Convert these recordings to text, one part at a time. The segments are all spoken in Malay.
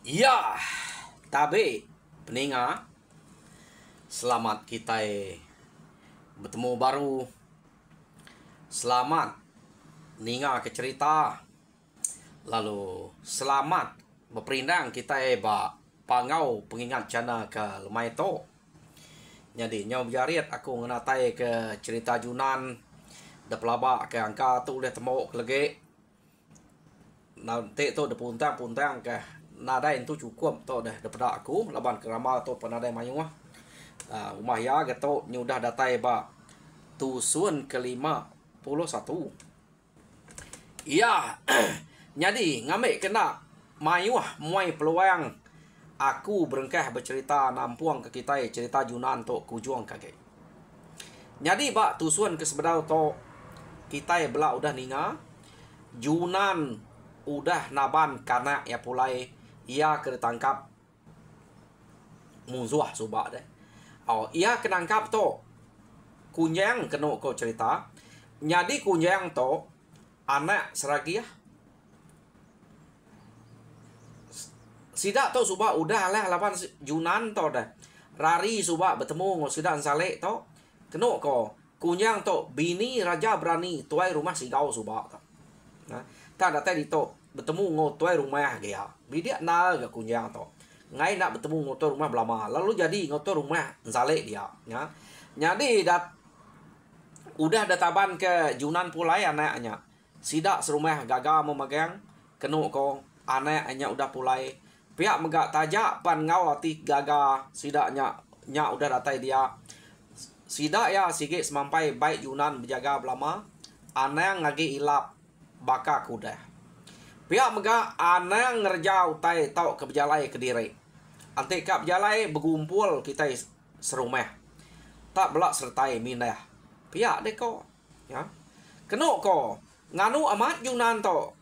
Ya, tabe peninga, selamat kita bertemu baru. Selamat ninga ke cerita. Lalu selamat berperindang kita ba pangau pengingat jana ke lemai to. Jadi nyau berjariat aku ngenatai ke cerita Junan da pelaba ke angka tu boleh temu lagi. Nanti tu da puntang ke nadai itu cukup to dah daripada aku laban kerama to penadai mayung rumah ya gato nyudah datai ba tusun ke-51. Iya. Jadi ngambil kena mayuh muai peluang aku berengkah bercerita nampuang ke kita cerita Junan to kujuang kage. Jadi ba tusun ke sebedau to kita bela udah ninga Junan udah naban karena ya pulai ia kena tangkap musuh subak deh. Oh, ia kena tangkap to kunyang kena ko cerita. Jadi kunyang to anak seragi ya. Sidak to subak udah lah lapan Junan to dah. Rari subak bertemu ngo sidak salek to. Kena ko kunyang to bini raja berani tuai rumah sigau subak to. Nah, tak datai di to bertemu ngotoy rumah dia. Bidia na ga kunyang to. Ngai nak bertemu ngotoy rumah belama. Lalu jadi ngotoy rumah zalek dia, ya. Jadi udah databan ke Junan pulai anaknya. Sidak serumah gagal memegang kenu ko anaknya udah pulai. Pihak megak tajak pan ngau ati gagal sidaknya nya udah datai dia. Sidak ya sikit semampai baik Junan berjaga belama. Anak ngagi ilap baka kuda. Pihak megah anang ngerjau tai tau ke berjalai ke diri. Antik kap berjalai bergumpul kita serumah. Tak belak sertai mindah. Pihak deko, ya. Kena ko nganu amat Junan to.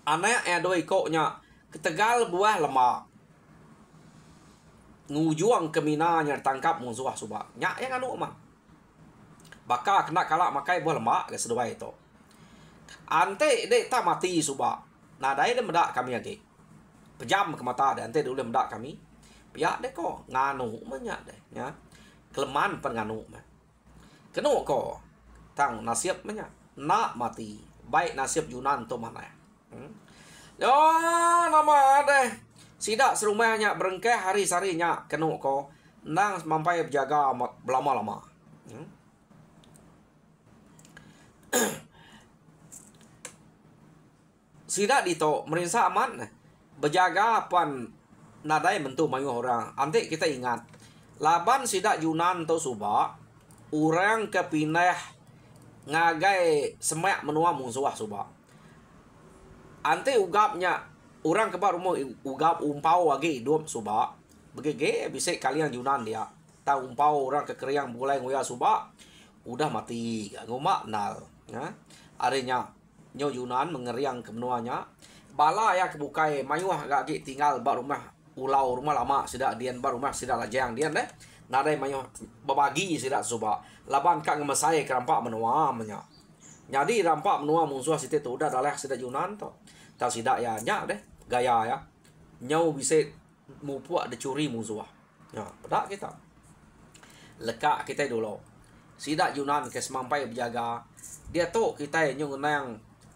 Anak doi koknya ketegal buah lemak. Ngujuang ke minanya tangkap musuh subak. Nyak yang nganu mah. Baka kena kalak makai buah lemak ke sedua itu. Ante dek tak mati subak. Nadai dia medak kami lagi. Pejam ke mata dia. Ante dia boleh medak kami. Pihak dek ko nganu banyak deh, ya. Kelemahan pen nganu mah. Kena ko tang nasib banyak. Nak mati. Baik nasib Junan tu mana. Yo nama deh. Sidak serumahnya berengkeh hari-harinya kena ko nang mampai berjaga belama-lama. Sidak dito merisa aman berjaga pan nadai bentuk mayu orang. Antik kita ingat laban sidak Junan to subak orang kepindah ngagai semak menua musuh subak. Antik ugapnya orang kebar rumah ugap umpau lagi hidup subak. Begege bisa kalian Junan dia. Tahu umpau orang kekeriang mulai ngoya subak udah mati ngomak nal, ya. Arenya nyo Junan mengeriang ke menuanya. Bala ya kebukai mayuah gagi tinggal bar rumah ulau rumah lama sidak dian bar rumah sidak lajang dian deh. Nadai mayuah berbagi sidak subak. Laban kak ngemesai kerampak menua menya. Jadi rampak menua musuh situ tu udah dalah sidak Junan to. Tak sidak ya nyak deh gaya ya. Nyau bisa mupuak dicuri musuh. Ya, pedak kita. Lekak kita dulu. Sidak Junan ke semampai berjaga. Dia tu kita nyung nang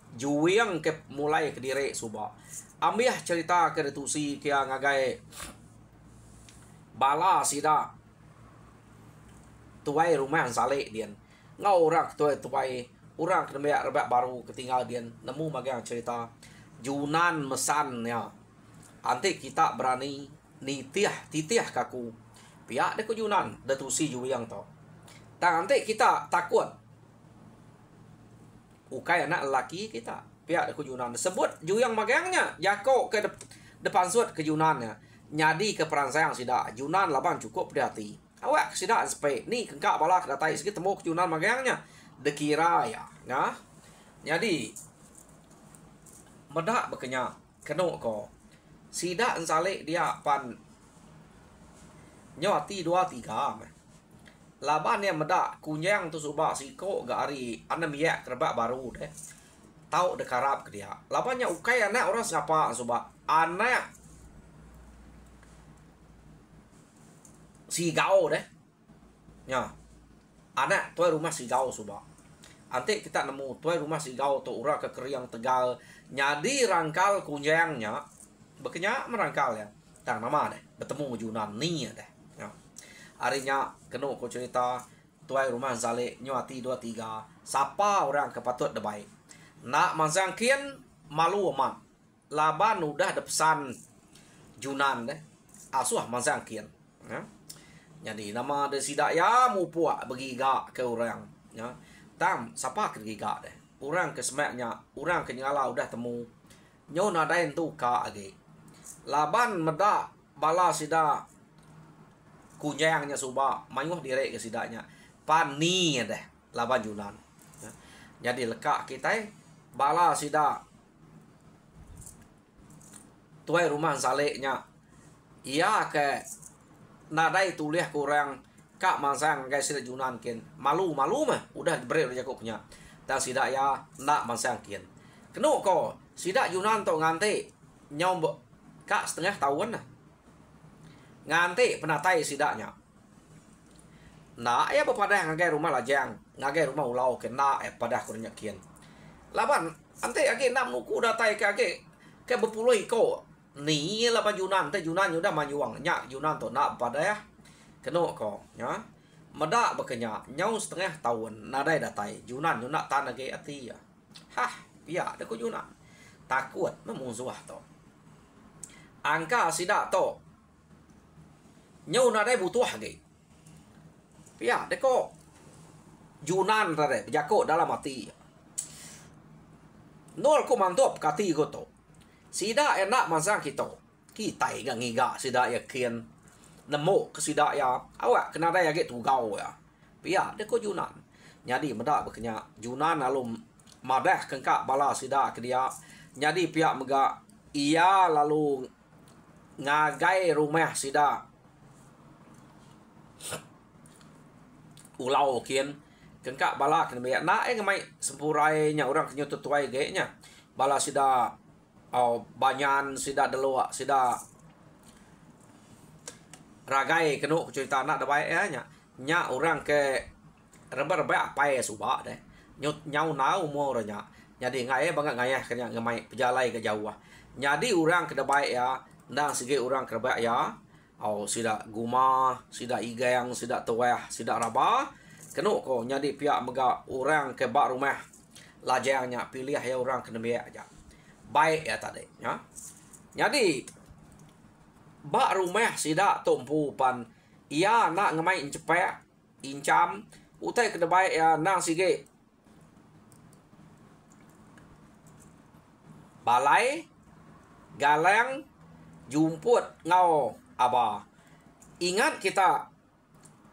juwiang ke mulai ke diri subak. Ambil cerita ke detusi kia ngagai bala sida tuai rumah salek dian. Ngau orang tuai orang kena rebak baru ketinggal dian nemu magang cerita Junan mesan ya. Antik kita berani titiah kaku. Pihak deku Junan detusi juwiang to. Tak antik kita takut ukai anak lelaki kita pihak ke Junan sebut juyang magangnya jako ke depan suat ke Junannya nyadi ke peransayang sida Junan laban cukup berhati awak sida spe ni kengkak balak datai sikit temu ke Junan magangnya dekira ya nah jadi medak bekenya kena ko sida ensale dia pan nyoti 2-3 laban yang medak kunyang tu subak siko gari anam yak kerbak baru deh. Tahu dekarap ke dia. Labannya ukai anak orang siapa subak. Anak sigau deh. Ya. Anak tuai rumah sigau subak. Ante kita nemu tuai rumah sigau tu ura ke Keriang Tegal. Nyadi rangkal kunjangnya. Bekenya merangkal ya. Tang nama deh. Bertemu Junan ni deh. Ya. Harinya kena ko cerita tuai rumah Zalik nyuati 23. Siapa orang kepatut debai. Nak mazangkian malu amat. Laban udah ada pesan Junan deh. Asuh mazangkian. Ya. Jadi nama de sidak ya mu puak bergigak ke orang. Ya. Tam siapa ke gigak deh. Orang ke semaknya, orang ke nyala udah temu. Nyo nadain tu ka age. Laban medak bala sida kunjangnya suba mayuh direk ke sidaknya. Pani deh laban Junan. Ya. Jadi lekak kita bala sida tuai rumah Zaliknya. Ia ke nadai tuliah kurang kak mansang guys sida Junan kin malu mah udah beri oleh Jakobnya dan sida ya nak mansang kin kenu ko sida Junan to ngante nyom kak setengah tahun nah ngante penatai sidaknya nah ya bepadah ngagai rumah lajang ngagai rumah ulau kena padah kurnya kian laban ante age nam nuku datai ke age ke berpuluh ko ni laban Junan teh Junan udah manyuang nyak Junan to nak pada ya kena ko ya medak bekenya nyau setengah tahun nadai datai Junan nak tan age ati ya hah ya de ko Junan takut memusuh to angka sida to nyau nadai butuh age ya de ko Junan tare jako dalam hati nol ko mantop kati ko to sida enak masang kita ga ngiga sida ya kian nemu ke sida ya awak kena ada ya get tugau ya pia de ko Junan jadi medak bekenya Junan alum madah kengkak bala sida ke dia jadi pihak mega ia lalu ngagai rumah sida ulau kian kengkak bala kena be na ngamai sempurai nya orang kenyo tuai ge nya bala sida banyan sida delua sida ragai kenu cerita anak dabai nya orang ke reba-reba apa ya subak deh nyau nau umur nya jadi ngai banget ngayah kena ngamai pejalai ke jauh jadi orang ke dabai ya ndang segi orang ke dabai ya sida guma sida igeng sida tuah sida raba kenu ko jadi pihak mega orang ke bak rumah lajangnya pilih ya orang kena biak aja baik ya tadi ya jadi bak rumah sida tumpu pan ia nak ngemai cepet incam utai kena baik ya nang sige balai galeng jumput ngau aba ingat kita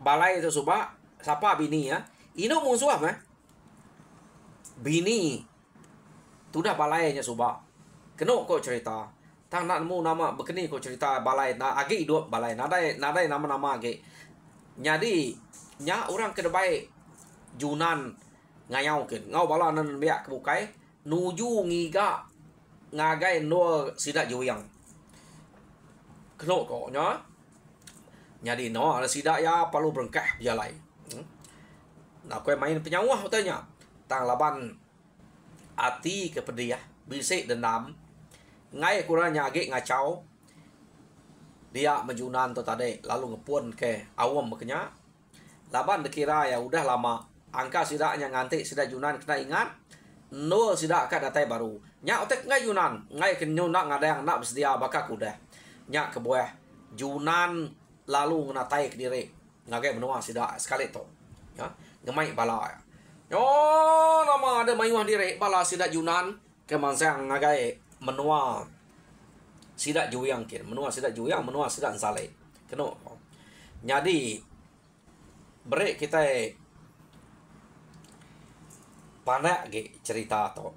balai itu subak siapa bini ya ino musuh apa bini sudah balainya subak keno ko cerita tang nak nemu nama bekeni ko cerita balai na age hidup balai nadai nama-nama age jadi nya orang ke baik Junan ngayau kin ngau bala nan biak kebukai nuju ngiga ngagai no sida juyang keno ko nya jadi no ada sida ya palu berengkah jalai nah kowe main penyawah katanya tang laban ati ke pediah bisik dendam ngai kurangnya age ngacau dia mejunan tu tadi lalu ngepun ke awam bekenya laban dekira ya udah lama angka sidaknya nganti sidak Junan kena ingat no sidak ka datai baru nya otek ngai Junan ngai kenyo nak ngadang nak bersedia bakak udah nya ke buah Junan lalu ngatai ke diri ngagai menua sidak sekali to ya ngemai bala yo nama ada mayuh diri bala sidak Junan ke mansang ngagai menua sidak juyang kin menua sidak juyang menua sidak Zalik keno jadi break kita panak ge cerita to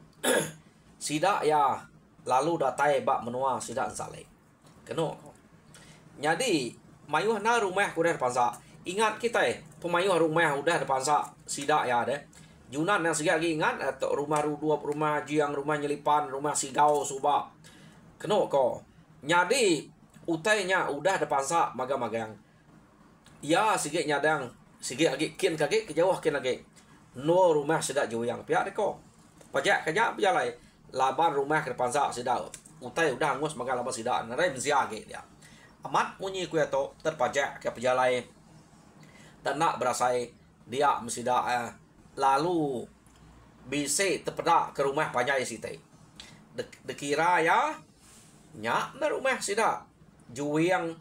sidak ya lalu datai bak menua sidak Zalik keno jadi mayuh na rumah kuda depansa ingat kita pemayuh rumah udah depansa sidak ya deh Junan yang segi lagi ingat atau rumah ruduap rumah jiang rumah nyelipan rumah sigau suba keno ko jadi utainya udah depan sa magang-magang Ya sige nyadang sige lagi kin kage ke jauh kin lagi. No rumah sida juyang pihak deko. Pajak kajak berjalai. Laban rumah ke depan sa sida. Utai udah ngos maga laban sida. Narai msia ge dia. Amat munyi ku to terpajak ke berjalai. Tak nak berasai dia mesida lalu bisa terpedak ke rumah panjai sitai. Dekira ya nya na rumah sida juyang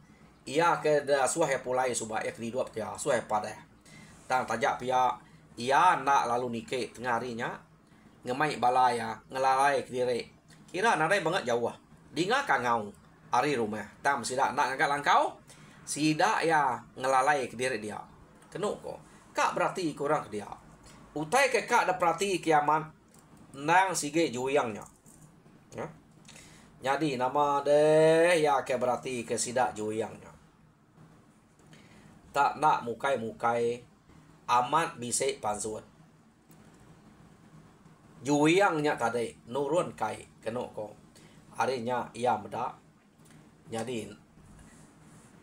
ia ke da suah pulai subak ya kedua ke suah pada tang tajak pia ia nak lalu nike tengah harinya ngemai balaya ngelalai ke diri kira nadai banget jauh dinga kangau hari rumah tam sida nak ngagak langkau sida ya ngelalai ke diri dia kenu ko kak berarti kurang ke dia utai ke kak ada perhati kiamat nang sige juyangnya ya. Jadi nama deh ya ke berarti ke sidak juyangnya. Tak nak mukai-mukai amat bisik pansuan. Juyangnya tadi nurun kai kena ko. Harinya ia medak. Jadi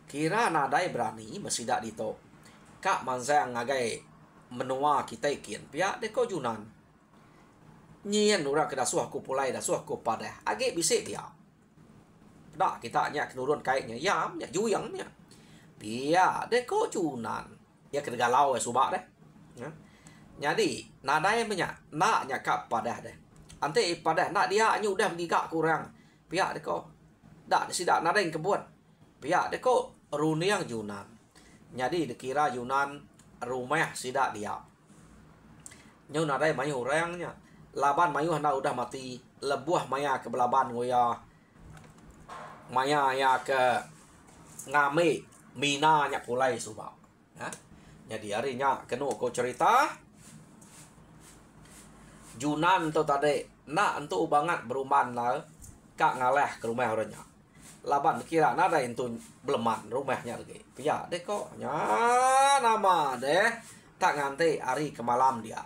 kira nadai berani mesidak dito. Kak mansang ngagai menua kita ikin. Pihak deko junan. Nyian orang ke dasuh ku pulai dasuh ku pada agak bisik dia dak kita nya kenurun kaitnya ya nya juyangnya dia deko cunan ya ke galau subak deh ya. Jadi nadai banyak nak nya kap pada deh ante pada nak dia nya udah gigak kurang pihak deko dak sidak nadai kebun pihak deko runiang junan jadi dikira junan rumah sidak dia nyu nadai mayu orangnya laban mayu hendak udah mati lebuah maya ke belaban ngoya maya ya ke ngame mina nya pulai subak ya jadi harinya kenu ko cerita junan tu tadi nak entu banget beruman lah kak ngaleh ke rumah orangnya laban kira nada itu beleman rumahnya lagi pia deh kok nya nama deh tak nganti hari ke malam dia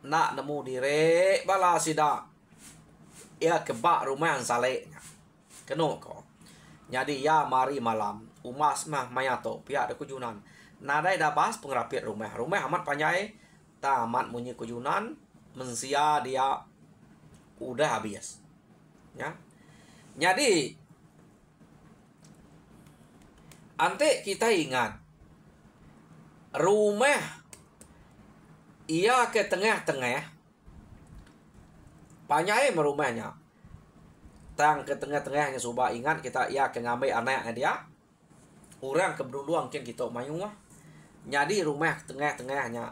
nak nemu diri bala sida ya kebak rumah yang salehnya keno ko jadi ya mari malam umas mah mayato pihak ada kujunan nadai dah bahas pengerapit rumah amat panjai tamat munyi kujunan mensia dia udah habis ya jadi ante kita ingat rumah ia ke tengah-tengah panjai merumahnya tang ke tengah-tengahnya subah ingat kita ia ke ngambil anaknya dia orang ke berunduang mungkin kita mayu jadi rumah tengah-tengahnya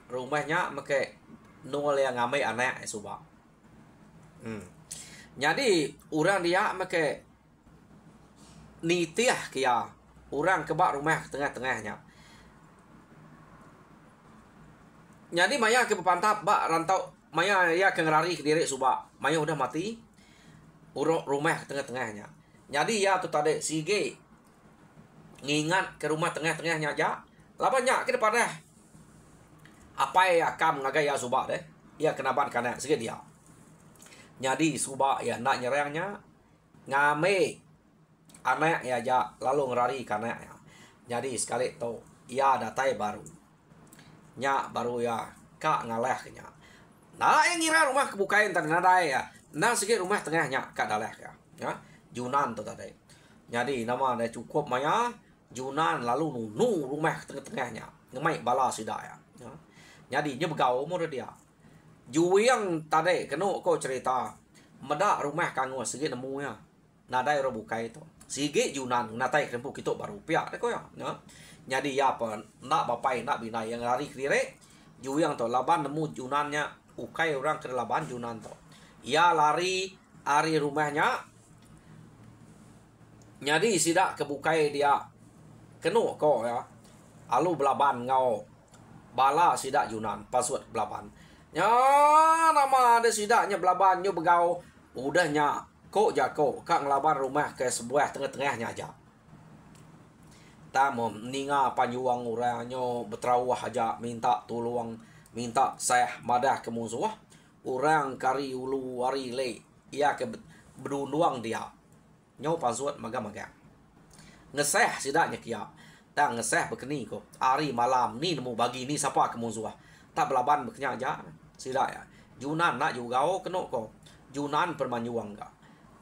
rumahnya make nol yang ngambil anak subah jadi orang dia make nitiah kia orang kebak rumah tengah-tengahnya jadi maya ke pepantap bak rantau maya ya ke ngerari ke diri subak maya udah mati uruk rumah tengah-tengahnya jadi ya tu tadi sige ngingat ke rumah tengah-tengahnya aja labannya ke depan dah apa ya kam ngagai ya subak deh ya kenaban kana sige dia jadi subak ya nak nyerangnya ngame anak ya aja lalu ngerari kana ya jadi sekali tu ya datai baru nya baru ya kak ngaleh nya nah yang ngira rumah kebukain tadi nadai ya nah sikit rumah tengahnya kak daleh ya junan tu tadi jadi nama ada cukup maya junan lalu nunu rumah tengah-tengahnya ngemai bala sida ya jadi nya begau mo dia juwiang tadi kena ko cerita medak rumah kanggo sikit nemu ya nadai ro bukai tu sikit junan natai krempu kita baru piak ko ya jadi ya apa nak bapai nak binai yang lari kiri juwiang tu laban nemu junannya ukai orang ke laban junan tu ia lari ari rumahnya jadi sidak kebukai dia kenu ko ya alu belaban ngau bala sidak junan pasut belaban nya nama ada sidaknya belaban nyo begau udahnya kok jako kak ngelaban rumah ke sebuah tengah-tengahnya aja tamu ninga panjuang uranyo betrawah aja minta tolong minta saya madah ke musuh orang kari ulu wari le ia ke berunduang dia nyo pasuat maga-maga ngeseh sidaknya kia tak ngeseh berkeni ko. Hari malam ni nemu bagi ni siapa ke musuh. Tak belaban berkenya aja. Sida ya. Junan nak juga kena ko. Junan permanyuang ka.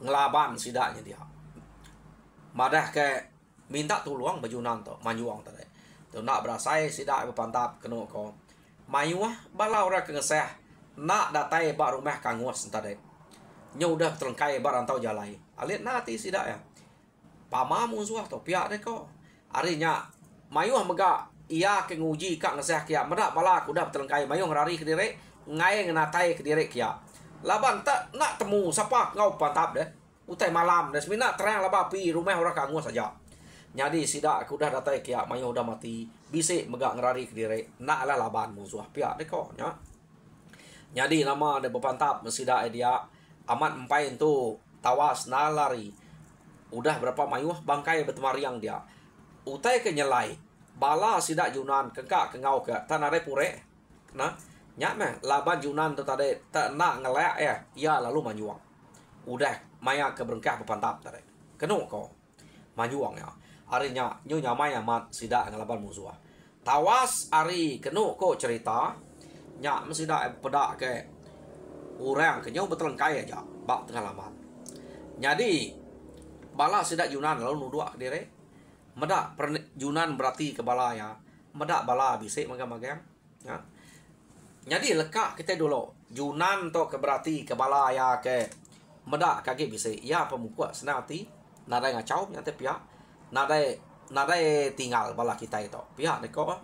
Ngelaban sidanya dia. Madah ke minta tolong bajunan to manyuang tadi. Tu nak berasai sida berpantap kena ko. Mayuah balau ra ke ngeseh. Nak datai ba rumah kangus tadi. Nyu dah terengkai barang tau jalai. Alit nati sida ya. Pama musuh to pihak de ko. Arinya mayuh mega ia ke nguji kak ngeseh kia medak bala ku dah terengkai mayuh rari ke direk ngai ngenatai ke direk kia. Laban tak nak temu siapa ngau pantap deh. Utai malam dah semina terang laba pi rumah orang kangus saja. Jadi sida aku dah datai kia mayuh dah mati. Bisik mega ngerari ke direk nak lah laban musuh pihak de ko nya. Jadi nama de berpantap mesida dia amat empai tu tawas nalari. Udah berapa mayuh bangkai bertemariang dia. Utai ke nyelai. Bala sidak Junan kengkak kengau ke. Tak narai pure. Nah. Nyak meh. Laban Junan tu tadi. Tak nak ngelak ya. Ia lalu manyuang. Udah. Maya ke berengkah berpantap tadi. Kenuk ko. Manyuang ya. Harinya. Nyu nyamai amat sidak ngelaban musuh. Tawas hari kenuk ko cerita. Nyak mesidak pedak ke. Orang ke nyu betelengkai aja. Bak tengah laman. Jadi. Bala sidak Junan lalu nuduk ke diri. Medak Junan berarti ke bala ya. Medak bala bisik magang-magang. Ya. Jadi lekak kita dulu. Junan to ke berarti ke bala ya ke. Medak kaki bisik. Ya pemukul senang hati. Nadai ngacau nyata pihak. Nadai tinggal bala kita itu. Pihak deko.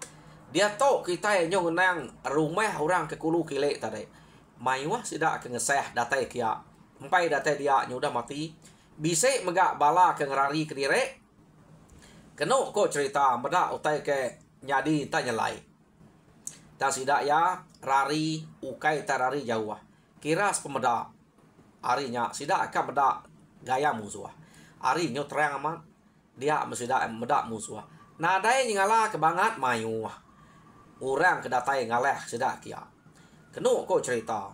Dia to kita nyong nang rumah orang ke kulu kilek tadi. Mayuah sidak ke ngeseh datai kia. Empai datai dia nyudah mati. Bisik megak bala ke ngerari ke direk. Kena ko cerita medak utai ke nyadi tak nyelai. Tak sidak ya rari ukai tak rari jauh. Kira sepemeda. Harinya sidak akan medak gaya musuh. Hari nyo terang amat. Dia mesidak medak musuh. Nadai ngala kebangat mayu. Orang kedatai ngaleh sidak kia. Kena ko cerita.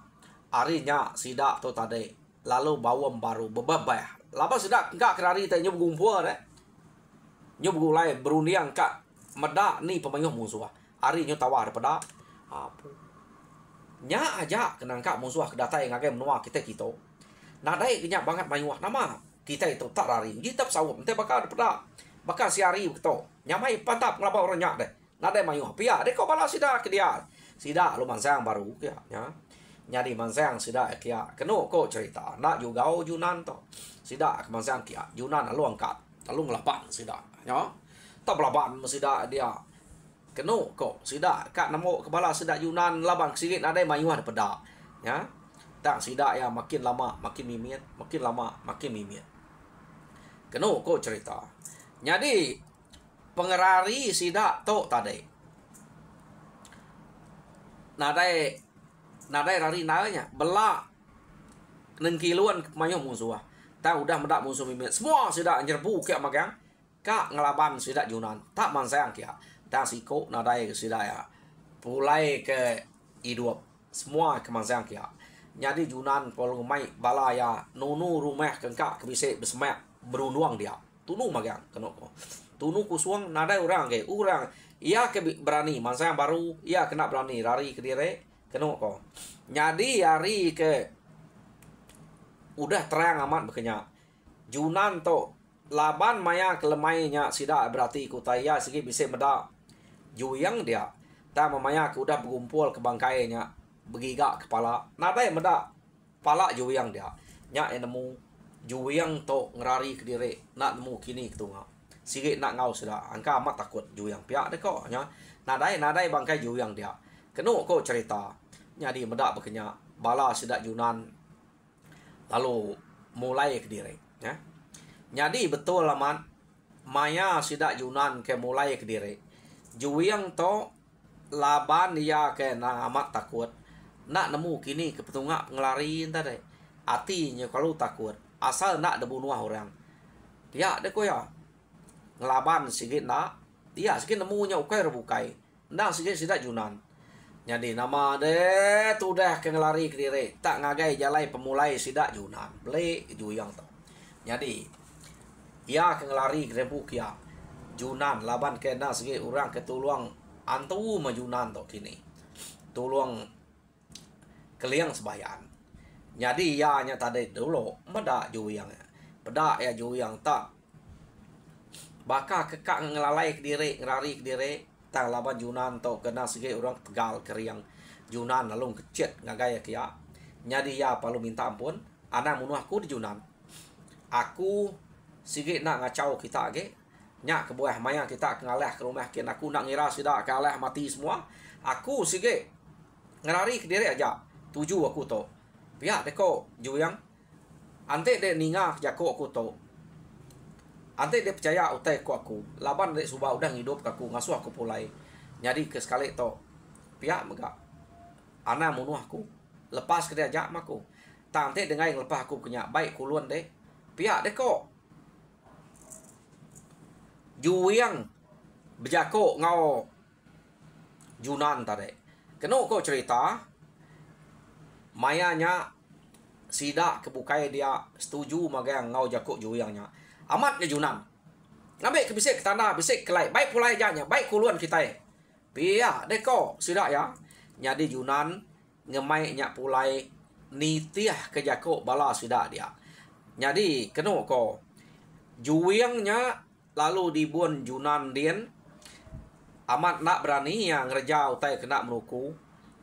Harinya sidak tu tadi. Lalu bawam baru bebebah. Lapa sidak enggak kerari tak nyo bergumpul deh. Nyo begulai berundiang kak medak ni pemayuh musuh. Hari nyo tawar pada apa? Nya aja kenang kak musuh kedatai ngagai menua kita. Nadai kenyak banget mayuh nama kita itu tak rari. Jitap sawap ente bakal pada bakal siari beto. Nyamai pantap ngelapa orang nyak deh. Nadai mayuh pia deh kau bala sida ke dia. Sida lu mansang baru ya nya. Nyadi mansang sida kia. Kenu ko cerita nak juga Junan to. Sida ke mansang kia. Junan lu angkat. Lalu ngelapan sida. Ya, tak belaban mesida dia. Kenu kok sida kak nemu kepala sida Yunan laban sikit ada mayuah ada peda. Ya. Tak sida ya makin lama makin mimit, makin lama makin mimit. Kenu kok cerita. Jadi pengerari sida tok tadi. Nadai rari nanya bela nengkiluan mayuh musuh. Tak udah medak musuh mimit. Semua sida nyerbu kiak magang. Kak ngelaban sidak Junan tak mansayang kia. Tak siko nadai ke sidak ya. Pulai ke hidup. Semua ke mansayang kia. Jadi Junan polong mai bala ya nunu rumah kengkak kebisik bersemak berunduang dia. Tunu magang kenoko. Tunu kusuang nadai orang ke. Orang ia ke berani mansayang baru ia kena berani rari ke dire kenoko. Jadi hari ke udah terang amat berkenyak. Junan to laban maya kelemainya sida berarti kutaya segi bisa medak juyang dia. Tak memaya ke udah berkumpul ke bangkainya begigak kepala. Nadai medak pala juyang dia. Nya nemu juyang to ngerari ke diri nak nemu kini ketunga. Sigi nak ngau sida. Angka amat takut juyang pihak deh kok nya. Nadai bangkai juyang dia. Kenu ko cerita. Nyadi medak berkenyak bala sida Junan lalu mulai ke diri ya. Jadi betul laman maya sidak Junan ke mulai ke diri. Juyang to laban dia ke na amat takut. Nak nemu kini ke petunga ngelari tadi. Hatinya kalau takut. Asal nak debunuh orang. Dia deh ko ya. Ngelaban sikit nak. Dia sikit nemunya ukai rebukai. Nak sikit sidak Junan. Jadi nama deh tu dah ke ngelari ke diri. Tak ngagai jalai pemulai sidak Junan. Beli juyang to. Jadi ia akan lari ke rembuk ya. Junan laban kena segi orang ketuluang antu majunan to kini. Tuluang keliang sebayan. Jadi ya nya tadi dulu meda juyang. Peda ya juyang tak. Baka kekak ngelalai ke diri, ngerari ke diri, tang laban Junan to kena segi orang Tegal keriang. Junan lalu kecet ngagaya kia. Jadi ya palu minta ampun, ana munuh aku di Junan. Aku sigi nak ngacau kita ge. Nya ke buah maya kita ngaleh ke rumah kin aku nak ngira sudah kalah mati semua. Aku sigi ngerari ke diri aja. Tuju aku to. Pihak deko juyang. Ante de ninga jako aku to. Ante dia percaya utai ku aku. Laban dek subah udah hidup aku ngasuh aku pulai. Jadi ke sekali to. Pihak mega. Ana munuh aku. Lepas ke dia jak maku. Tante dengar yang lepas aku kenya baik kuluan deh. Pihak deko. Juyang berjako ngau Junan tadi. Kena kau cerita. Mayanya sidak kebukai dia setuju magang ngau jakok juyangnya. Amat ke Junan. Ngabek ke bisik ke tanah, bisik ke lai. Baik pulai janya, baik kuluan kita. Pia deko sidak ya. Jadi Junan ngemai nyak pulai nitiah ke jakok bala sidak dia. Jadi kena ko juyangnya lalu dibuan Junan dien amat nak berani yang ngerja utai kena menuku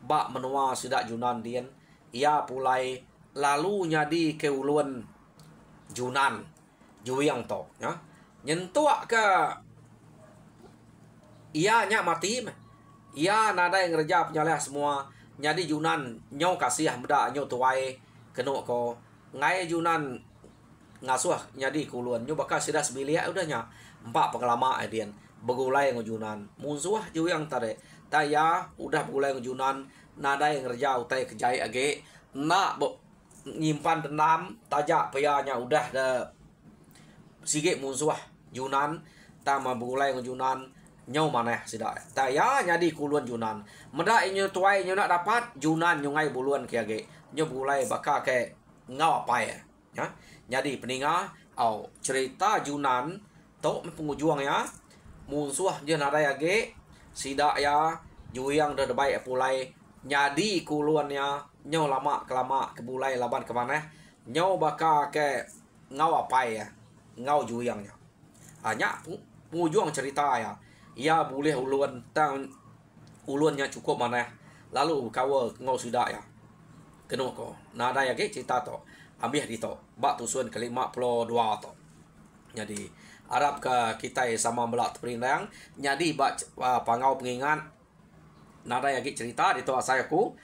bak menua sidak Junan dien ia pulai lalu nyadi ke uluan Junan juyang to ya nyentuak ke ia nya mati ia nada yang ngerja penyalih semua nyadi Junan nyau kasih meda nyau tuai kena ko ngai Junan ngasuh nyadi kuluan nyu bakal sudah sebilia udahnya empat pengalaman adian begulai ngujunan musuh juyang tare taya udah begulai ngujunan nada yang kerja utai kejai age nak nyimpan dendam tajak payanya udah de sige musuh Junan tama begulai ngujunan nyau maneh sida taya nyadi kuluan Junan meda inyo tuai nyo nak dapat Junan nyungai buluan ke age nyo begulai bakal ke ngau apa ya jadi peninga au cerita Junan to pengujuang ya musuh dia nada ya ge sidak ya juyang dah baik pulai nyadi kuluannya nyau lama kelama kebulai laban ke mana nyau baka ke ngau apa ya ngau juyangnya hanya pengujuang cerita ya ia boleh uluan tang uluannya cukup mana lalu kau ngau sidak ya kena ko nada ya ge cerita to ambil di to bak tusun kelima puluh dua to jadi Arab ke kita sama belak terperindang jadi bak pangau pengingat nada lagi cerita di to asai aku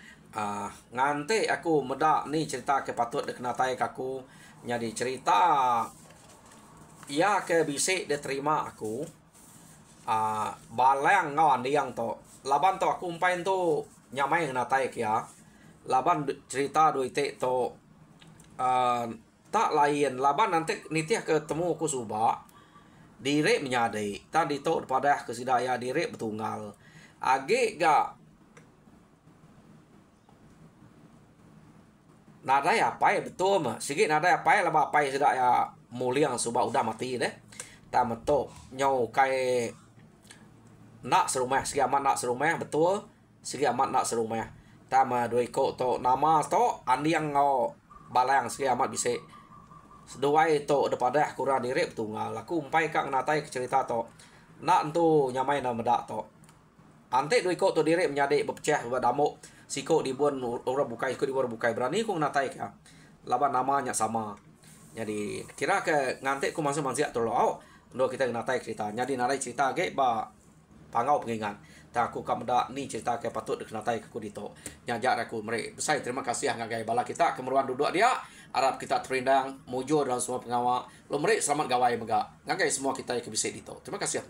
ngante aku meda ni cerita ke patut dekenatai aku jadi cerita ia ke bisik dia terima aku balang ngau andiang to laban to aku umpain tu nyamai natai kia laban cerita duite to tak lain laban nanti nitiah ketemu aku subak direk menyadai tadi to pada kesidaya direk betunggal age gak nada ya apa ya betul mah sikit nada ya apa ya laba apa ya sedaya muliang subak udah mati deh tak meto nyau kai nak serumah segi amat nak serumah betul segi amat nak serumah tama doi ko to nama to andiang ngau balang segi amat bisa seduai to daripada kurang direk tunggal aku umpai kak natai cerita to nak tu nyamai na medak to ante doi ko to direk menyadek berpecah berdamuk siko dibuan orang bukai siko dibuan bukai berani ku natai ka laban namanya sama jadi kira ke ngantek ku masuk mansiak to lo ndo kita natai cerita jadi narai cerita ge ba pangau pengingat tak aku kam dak ni cerita ke patut dikenatai ke kudito nyajak aku mereka besar terima kasih ngagai bala kita kemeruan duduk dia Arab kita terindang mujur dan semua pengawal lo mereka selamat gawai mega ngagai semua kita ke bisik dito terima kasih